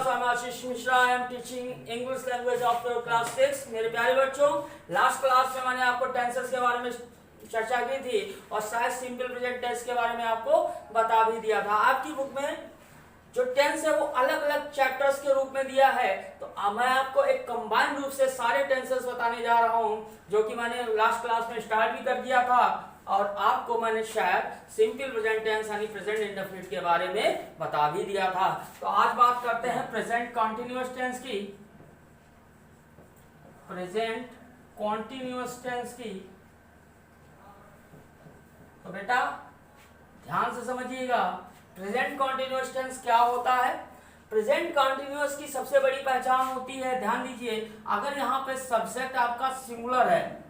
I'm Ashish Mishra. I am teaching English language of class 6। मेरे प्यारे बच्चों, लास्ट क्लास में मैंने आपको टेंसेस के बारे में चर्चा की थी और शायद सिंपल प्रेजेंट टेंस के बारे में आपको बता भी दिया था। आपकी बुक में जो टेंस है वो अलग अलग चैप्टर्स के रूप में दिया है, तो मैं आपको एक कंबाइंड रूप से सारे टेंसेस बताने जा रहा हूं, जो कि मैंने लास्ट क्लास में स्टार्ट भी कर दिया था और आपको मैंने शायद सिंपल प्रेजेंट टेंस यानी प्रेजेंट इंडेफिनिट के बारे में बता भी दिया था। तो आज बात करते हैं प्रेजेंट कॉन्टिन्यूअस टेंस की। प्रेजेंट कॉन्टिन्यूअस टेंस की तो बेटा ध्यान से समझिएगा, प्रेजेंट कॉन्टिन्यूअस टेंस क्या होता है। प्रेजेंट कॉन्टिन्यूअस की सबसे बड़ी पहचान होती है, ध्यान दीजिए, अगर यहाँ पे सब्जेक्ट आपका सिंगुलर है,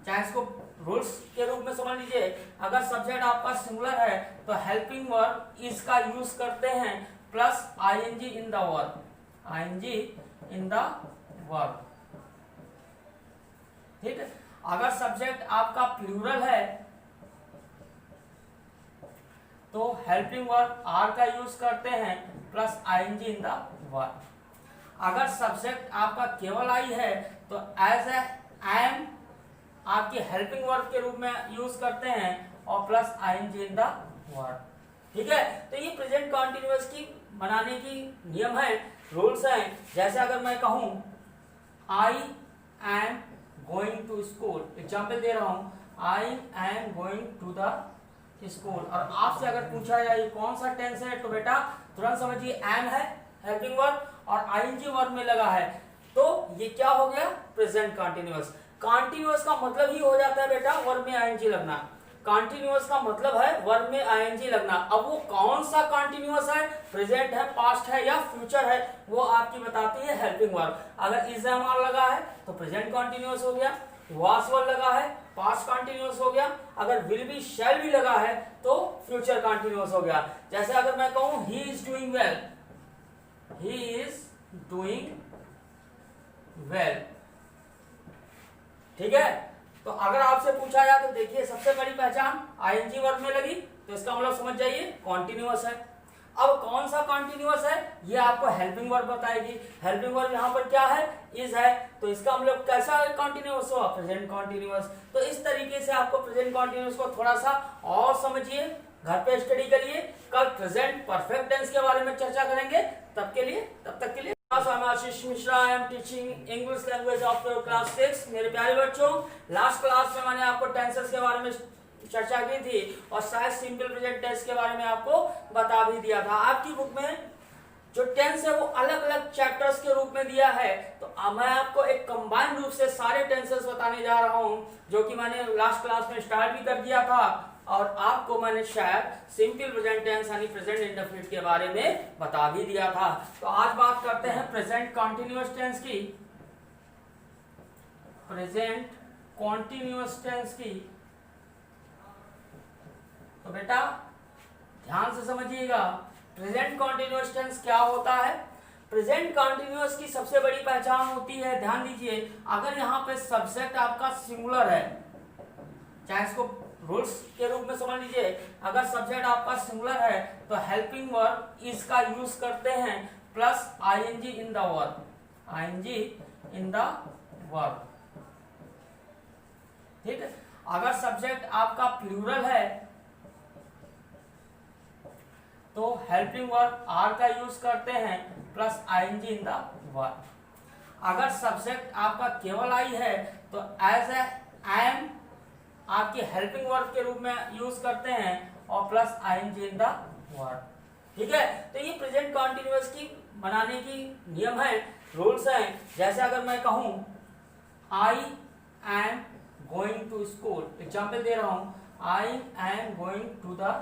चाहे इसको रूल्स के रूप में समझ लीजिए, अगर सब्जेक्ट आपका सिंगुलर है तो हेल्पिंग वर्ब इज का यूज करते हैं plus ING in the verb, ING in the verb, ठीक है। अगर सब्जेक्ट आपका प्लूरल है तो हेल्पिंग वर्ब आर का यूज करते हैं plus ING in the verb. अगर सब्जेक्ट आपका केवल आई है तो एज ए एम आपकी हेल्पिंग वर्ब के रूप में यूज करते हैं और plus ING in the verb, ठीक है। तो ये प्रेजेंट कॉन्टिन्यूअस की बनाने की नियम है, रूल्स हैं। जैसे अगर मैं कहूं I am going to school, example दे रहा हूं, I am going to the school, और आपसे अगर पूछा जाए कौन सा टेंस है तो बेटा तुरंत समझिए एम है हेल्पिंग वर्ब और आईएनजी वर्ब में लगा है, तो ये क्या हो गया प्रेजेंट कॉन्टिन्यूअस। कॉन्टिन्यूअस का मतलब ही हो जाता है बेटा वर्ब में आईएनजी लगना। कॉन्टिन्यूअस का मतलब है वर्ब में आईएनजी लगना। अब वो कौन सा कॉन्टिन्यूअस है, प्रेजेंट है, पास्ट है या फ्यूचर है, वो आपकी बताती है हेल्पिंग वर्ब। अगर इज लगा है तो प्रेजेंट कॉन्टिन्यूअस हो गया, वाज वर्ब लगा है पास्ट कॉन्टिन्यूअस हो गया, अगर विल बी शैल भी लगा है तो फ्यूचर कॉन्टिन्यूअस हो गया। जैसे अगर मैं कहूं he is doing well, he is doing well, ठीक है। तो अगर आपसे पूछा जाए तो देखिए सबसे बड़ी पहचान आईएनजी वर्ब में लगी, तो इसका मतलब समझ जाइए कॉन्टिन्यूअस है। अब कौन सा कॉन्टिन्यूअस है ये आपको हेल्पिंग वर्ब बताएगी। हेल्पिंग वर्ब यहाँ पर क्या है, इज है, तो इसका मतलब कैसा कॉन्टिन्यूअस हुआ, प्रेजेंट कॉन्टिन्यूअस। तो इस तरीके से आपको प्रेजेंट कॉन्टिन्यूअस को थोड़ा सा और समझिए, घर पे स्टडी करिए। कल प्रेजेंट परफेक्ट टेंस के बारे में चर्चा करेंगे, तब तक के लिए I'm Ashish Mishra. I am teaching English language of class 6। मेरे प्यारे बच्चों, लास्ट क्लास में मैंने आपको टेंसेस के बारे में चर्चा की थी और शायद सिंपल प्रेजेंट टेंस के बारे में आपको बता भी दिया था। आपकी बुक में जो टेंस है वो अलग अलग चैप्टर्स के रूप में दिया है, तो मैं आपको एक कंबाइंड रूप से सारे टेंसेस बताने जा रहा हूं, जो कि मैंने लास्ट क्लास में स्टार्ट भी कर दिया था और आपको मैंने शायद सिंपल प्रेजेंट टेंस यानी प्रेजेंट इंडेफिनिट के बारे में बता भी दिया था। तो आज बात करते हैं प्रेजेंट कॉन्टिन्यूअस टेंस की। प्रेजेंट कॉन्टिन्यूअस टेंस की तो बेटा ध्यान से समझिएगा, प्रेजेंट कॉन्टिन्यूअस टेंस क्या होता है। प्रेजेंट कॉन्टिन्यूअस की सबसे बड़ी पहचान होती है, ध्यान दीजिए, अगर यहाँ पे सब्जेक्ट आपका सिंगुलर है, चाहे इसको रूल्स के रूप में समझ लीजिए, अगर सब्जेक्ट आपका सिंगुलर है तो हेल्पिंग वर्ब इज का यूज करते हैं plus ING in the verb, ING in the verb, ठीक है। अगर सब्जेक्ट आपका प्लूरल है तो हेल्पिंग वर्ब आर का यूज करते हैं plus ING in the verb. अगर सब्जेक्ट आपका केवल आई है तो एज ए एम आपकी हेल्पिंग वर्ब के रूप में यूज करते हैं और plus ING in the verb, ठीक है। तो ये प्रेजेंट कॉन्टिन्यूअस की बनाने की नियम है, रूल्स हैं। जैसे अगर मैं कहूं I am going to school, example दे रहा हूं, I am going to the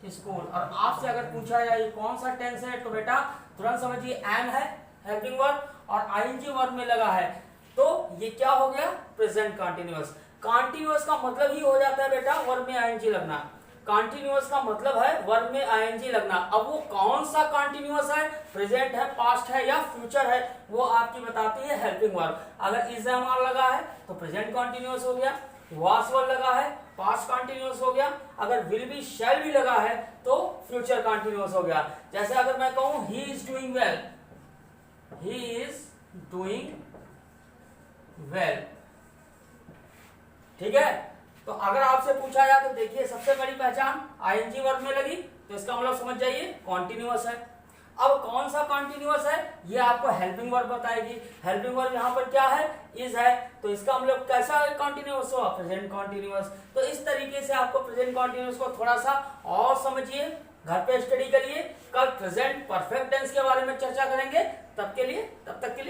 school, और आपसे अगर पूछा जाए कौन सा टेंस है तो बेटा तुरंत समझिए एम है हेल्पिंग वर्ब और आईएनजी वर्ब में लगा है, तो ये क्या हो गया प्रेजेंट कॉन्टिन्यूअस। कॉन्टिन्यूअस का मतलब ही हो जाता है बेटा वर्ब में आईएनजी लगना। कॉन्टिन्यूअस का मतलब है वर्ब में आईएनजी लगना। अब वो कौन सा कॉन्टिन्यूअस है, प्रेजेंट है, पास्ट है या फ्यूचर है, वो आपकी बताती है हेल्पिंग वर्ब। अगर इज लगा है तो प्रेजेंट कॉन्टिन्यूअस हो गया, वाज वर्ब लगा है पास्ट कंटिन्यूअस हो गया, अगर विल बी शैल भी लगा है तो फ्यूचर कंटिन्यूअस हो गया। जैसे अगर मैं कहूं he is doing well, he is doing well, ठीक है। तो अगर आपसे पूछा जाए तो देखिए सबसे बड़ी पहचान आईएनजी वर्ब में लगी, तो इसका मतलब समझ जाइए कॉन्टिन्यूअस है। अब कौन सा कॉन्टिन्यूअस है ये आपको हेल्पिंग वर्ब बताएगी। हेल्पिंग वर्ब यहाँ पर क्या है, इज है, तो इसका मतलब कैसा कॉन्टिन्यूअस हुआ, प्रेजेंट कॉन्टिन्यूअस। तो इस तरीके से आपको प्रेजेंट कॉन्टिन्यूअस को थोड़ा सा और समझिए, घर पे स्टडी करिए। कल प्रेजेंट परफेक्ट टेंस के बारे में चर्चा करेंगे, तब तक के लिए